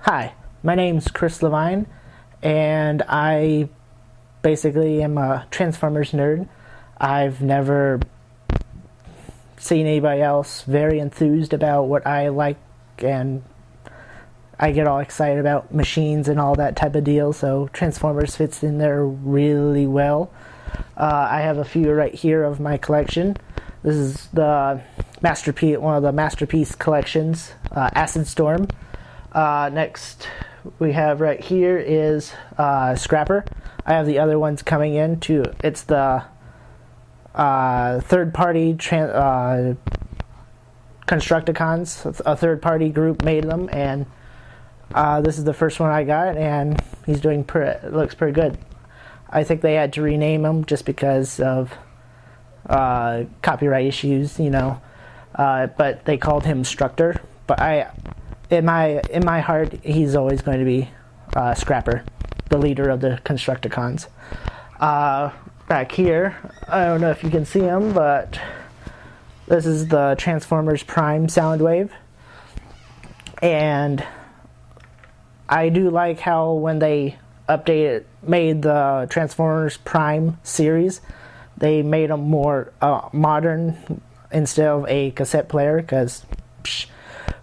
Hi, my name's Chris Levine, and I basically am a Transformers nerd. I've never seen anybody else very enthused about what I like, and I get all excited about machines and all that type of deal, so Transformers fits in there really well. I have a few right here of my collection. This is the masterpiece, one of the masterpiece collections, Acid Storm. Next we have right here is Scrapper. I have the other ones coming in too. It's the third-party Constructicons. A third-party group made them, and this is the first one I got, and he's doing looks pretty good. I think they had to rename him just because of copyright issues, you know. But they called him Structor. But in my heart, he's always going to be Scrapper, the leader of the Constructicons. Back here, I don't know if you can see him, but this is the Transformers Prime Soundwave. And I do like how when they made the Transformers Prime series, they made them more modern instead of a cassette player, because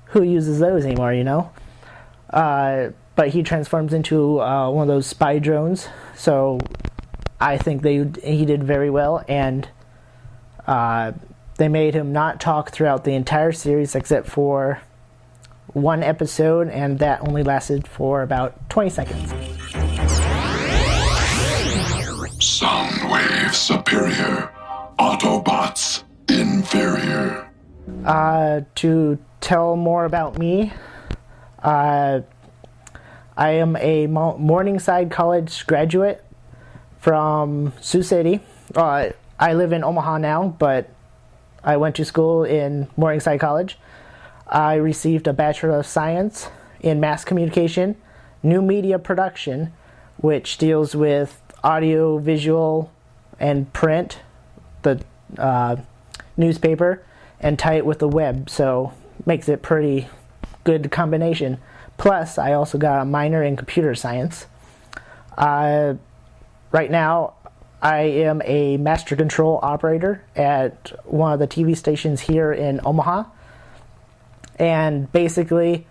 who uses those anymore, you know? But he transforms into one of those spy drones, so I think he did very well, and they made him not talk throughout the entire series except for one episode, and that only lasted for about 20 seconds. Soundwave superior, Autobots inferior. To tell more about me, I am a Morningside College graduate from Sioux City. I live in Omaha now, but I went to school in Morningside College. I received a Bachelor of Science in Mass Communication, New Media Production, which deals with audio, visual, and print, the newspaper, and tie it with the web, so makes it pretty good combination. Plus, I also got a minor in computer science. Right now, I am a master control operator at one of the TV stations here in Omaha. And basically,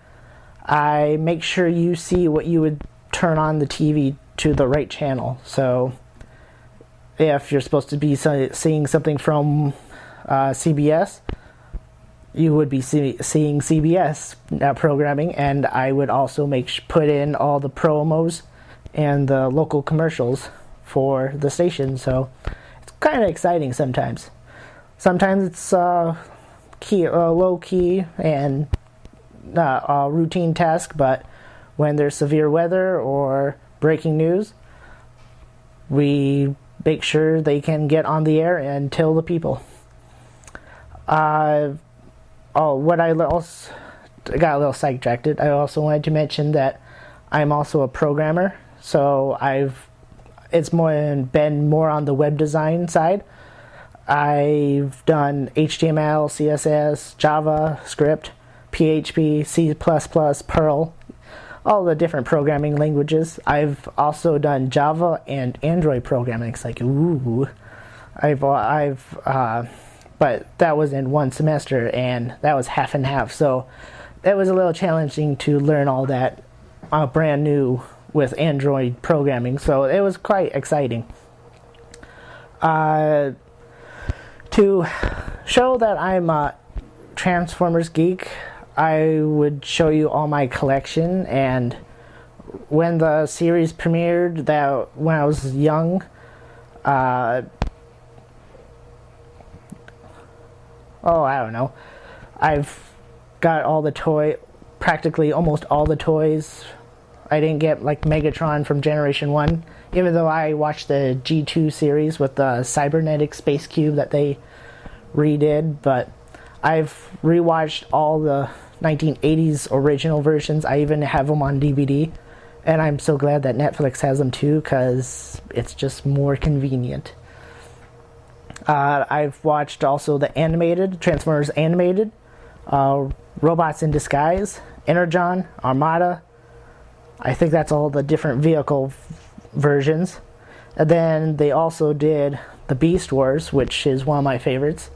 I make sure you see what you would turn on the TV to the right channel. So, if you're supposed to be seeing something from CBS, you would be seeing CBS programming, and I would also put in all the promos and the local commercials for the station. So it's kind of exciting sometimes. Sometimes it's low key and a routine task, but when there's severe weather or breaking news, we make sure they can get on the air and tell the people. What I also got a little sidetracked. I also wanted to mention that I'm also a programmer, so it's been more on the web design side. I've done HTML, CSS, JavaScript, PHP, C++, Perl, all the different programming languages. I've also done Java and Android programming. It's like, ooh. But that was in one semester, and that was half and half. So it was a little challenging to learn all that brand new with Android programming. So it was quite exciting. To show that I'm a Transformers geek, I would show you all my collection. And when the series premiered, when I was young, I don't know. I've got practically almost all the toys. I didn't get like Megatron from Generation 1, even though I watched the G2 series with the cybernetic space cube that they redid, but I've rewatched all the 1980s original versions. I even have them on DVD, and I'm so glad that Netflix has them too, because it's just more convenient. I've watched also the Transformers animated, Robots in Disguise, Energon, Armada, I think that's all the different vehicle versions. And then they also did the Beast Wars, which is one of my favorites.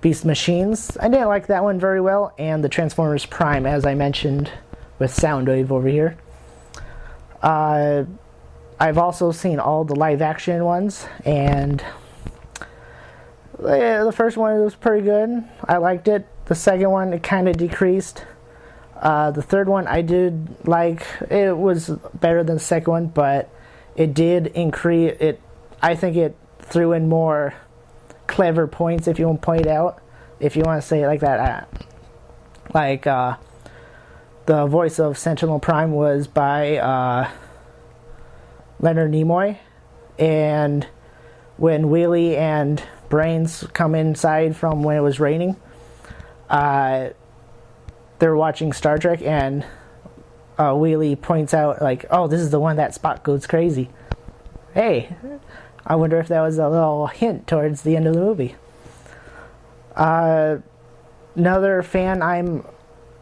Beast Machines, I didn't like that one very well, and the Transformers Prime, as I mentioned with Soundwave over here. I've also seen all the live action ones, and the first one was pretty good. I liked it. The second one, it kind of decreased. The third one I did like. It was better than the second one, but it did increase it. I think it threw in more clever points, if you want to point out, if you want to say it like that. The voice of Sentinel Prime was by Leonard Nimoy, and when Wheelie and Brains come inside from when it was raining, they're watching Star Trek, and Wheelie points out, like, oh, this is the one that Spock goes crazy. Hey, I wonder if that was a little hint towards the end of the movie. Another fan I'm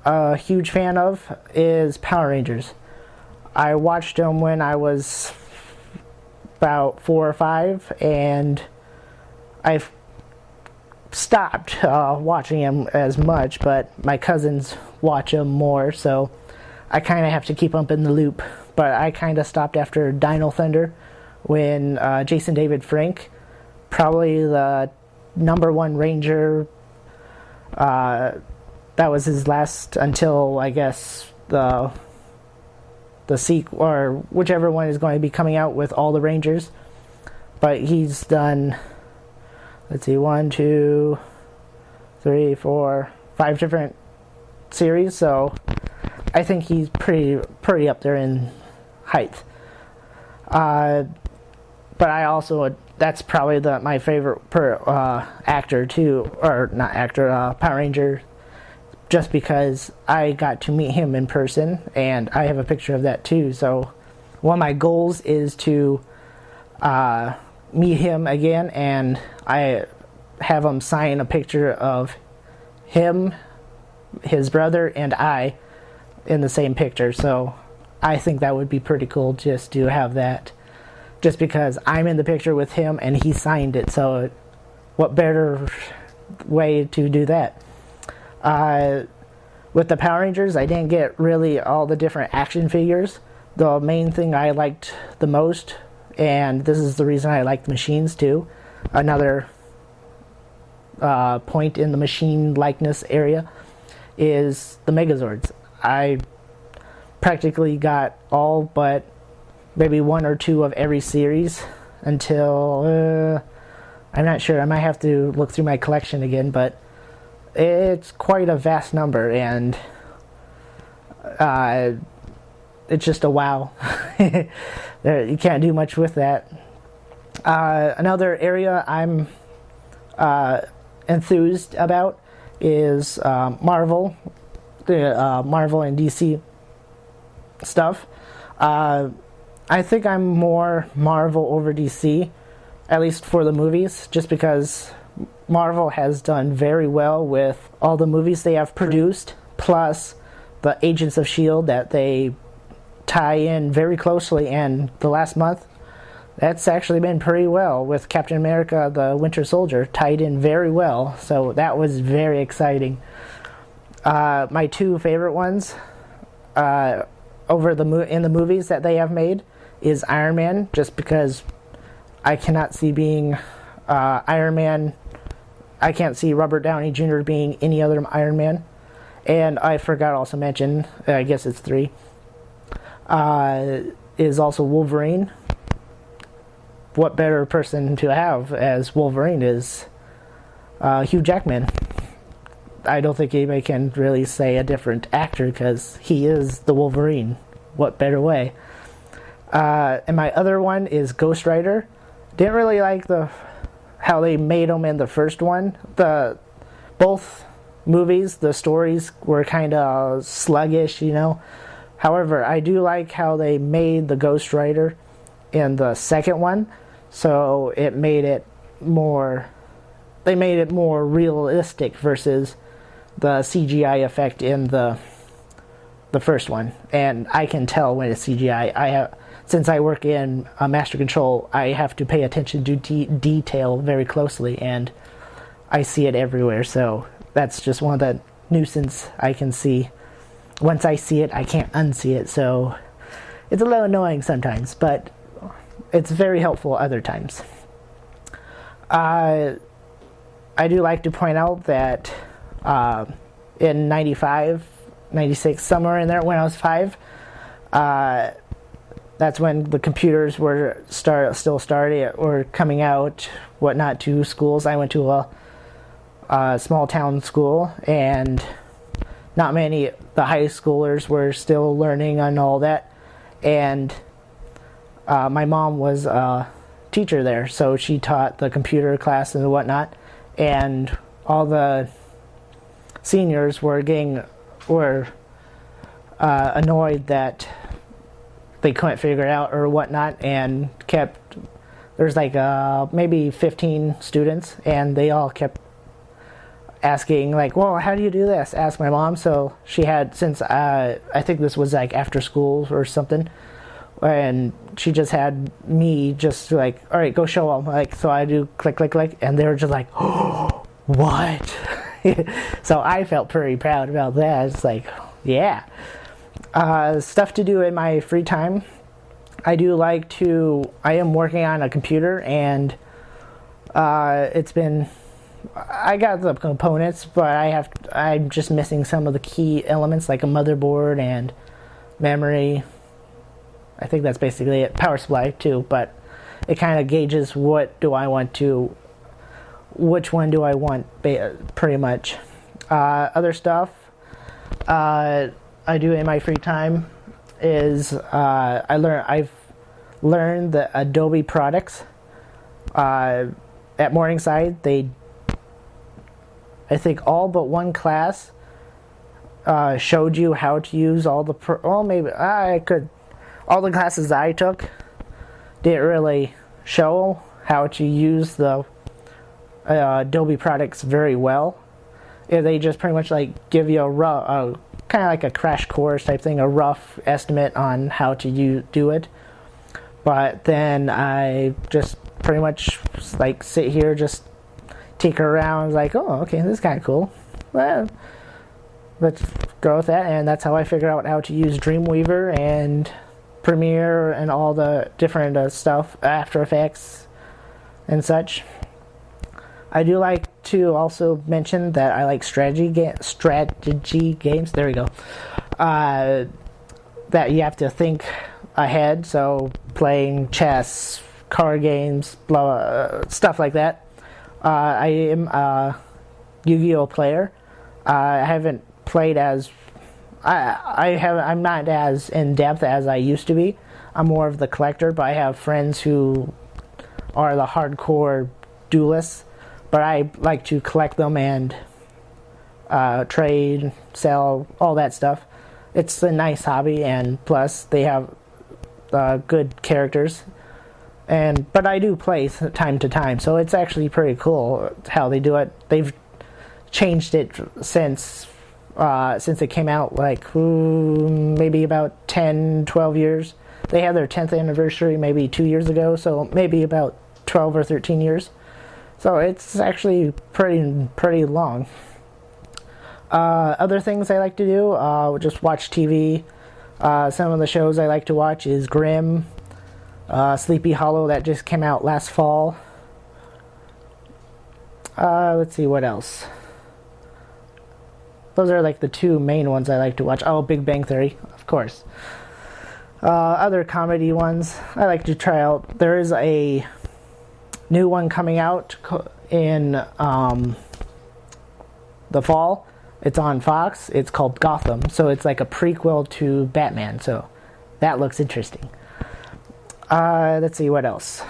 a huge fan of is Power Rangers. I watched them when I was about 4 or 5, and I've stopped watching them as much, but my cousins watch them more, so I kind of have to keep up in the loop. But I kind of stopped after Dino Thunder, when Jason David Frank, probably the #1 Ranger, that was his last until, I guess, the sequel, or whichever one is going to be coming out with all the Rangers. But he's done, let's see, 1, 2, 3, 4, 5 different series, so I think he's pretty up there in height. But I also, that's probably my favorite actor too, or not actor, Power Ranger, just because I got to meet him in person, and I have a picture of that too. So one of my goals is to meet him again, and I have him sign a picture of him, his brother, and I in the same picture. So I think that would be pretty cool just to have that, just because I'm in the picture with him and he signed it. So what better way to do that? With the Power Rangers, I didn't get really all the different action figures. The main thing I liked the most, and this is the reason I liked machines too, another point in the machine likeness area, is the Megazords. I practically got all but maybe 1 or 2 of every series until, I'm not sure, I might have to look through my collection again, but it's quite a vast number, and it's just a wow. You can't do much with that. Another area I'm enthused about is Marvel, the Marvel and DC stuff. I think I'm more Marvel over DC, at least for the movies, just because Marvel has done very well with all the movies they have produced, plus the Agents of S.H.I.E.L.D. that they tie in very closely, and the last month, that's actually been pretty well, with Captain America, the Winter Soldier, tied in very well, so that was very exciting. My 2 favorite ones in the movies that they have made is Iron Man, just because I cannot see being Iron Man. I can't see Robert Downey Jr. being any other Iron Man. And I forgot to also mention, I guess it's 3, is also Wolverine. What better person to have as Wolverine is Hugh Jackman. I don't think anybody can really say a different actor, because he is the Wolverine. What better way? And my other one is Ghost Rider. Didn't really like how they made him in the first one. Both movies, the stories were kind of sluggish, you know. However, I do like how they made the Ghost Rider in the second one. So it made it more... They made it more realistic versus the CGI effect in the the first one, and I can tell when it's CGI. Since I work in master control, I have to pay attention to detail very closely, and I see it everywhere. So that's just one of the nuisance I can see. Once I see it, I can't unsee it. So it's a little annoying sometimes, but it's very helpful other times. I do like to point out that in 95, 96, somewhere in there, when I was 5, that's when the computers were still starting or coming out, whatnot, to schools. I went to a small town school, and not many, the high schoolers were still learning and all that. And my mom was a teacher there, so she taught the computer class and whatnot. And all the seniors were annoyed that they couldn't figure it out or whatnot, and there's like maybe 15 students, and they all kept asking, like, well, how do you do this? Ask my mom. So she had, since I think this was like after school or something, and she just had me just like, all right, go show them. Like, so I do click, click, click, and they were just like, oh, what? So I felt pretty proud about that. It's like, yeah. Stuff to do in my free time. I am working on a computer, and I got the components, but I'm just missing some of the key elements, like a motherboard and memory. I think that's basically it. Power supply too, but it kind of gauges which one do I want, pretty much. Other stuff I do in my free time is I've learned the Adobe products. At Morningside, I think all but one class showed you how to use all the all the classes that I took didn't really show how to use the Adobe products very well. Yeah, they just pretty much like give you a rough, kind of like a crash course type thing, a rough estimate on how to do it. But then I just pretty much like sit here, just tinker around, like, oh, okay, this is kind of cool. Well, let's go with that, and that's how I figure out how to use Dreamweaver and Premiere and all the different stuff, After Effects and such. I do like to also mention that I like strategy games. There we go. That you have to think ahead. So playing chess, card games, stuff like that. I am a Yu-Gi-Oh player. I haven't played as I'm not as in depth as I used to be. I'm more of the collector, but I have friends who are the hardcore duelists. But I like to collect them and trade, sell, all that stuff. It's a nice hobby, and plus they have good characters. But I do play time to time, so it's actually pretty cool how they do it. They've changed it since it came out, like maybe about 10, 12 years. They had their 10th anniversary maybe 2 years ago, so maybe about 12 or 13 years. So it's actually pretty long. Other things I like to do, just watch TV. Some of the shows I like to watch is Grimm, Sleepy Hollow, that just came out last fall. Let's see, what else? Those are like the two main ones I like to watch. Oh, Big Bang Theory, of course. Other comedy ones I like to try out. There is a new one coming out in the fall. It's on Fox. It's called Gotham. So it's like a prequel to Batman. So that looks interesting. Let's see, what else?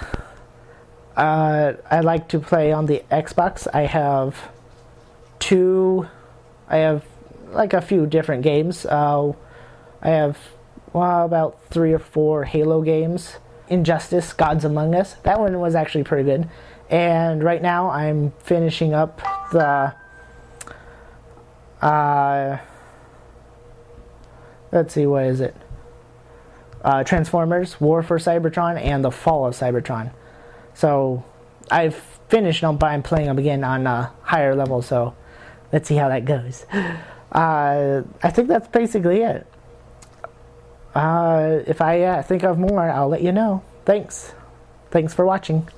I like to play on the Xbox. I have like a few different games. I have about 3 or 4 Halo games. Injustice, Gods Among Us. That one was actually pretty good. And right now I'm finishing up let's see, what is it? Transformers, War for Cybertron, and The Fall of Cybertron. So I've finished them, but I'm playing them again on a higher level, so let's see how that goes. I think that's basically it. If I think of more, I'll let you know. Thanks for watching.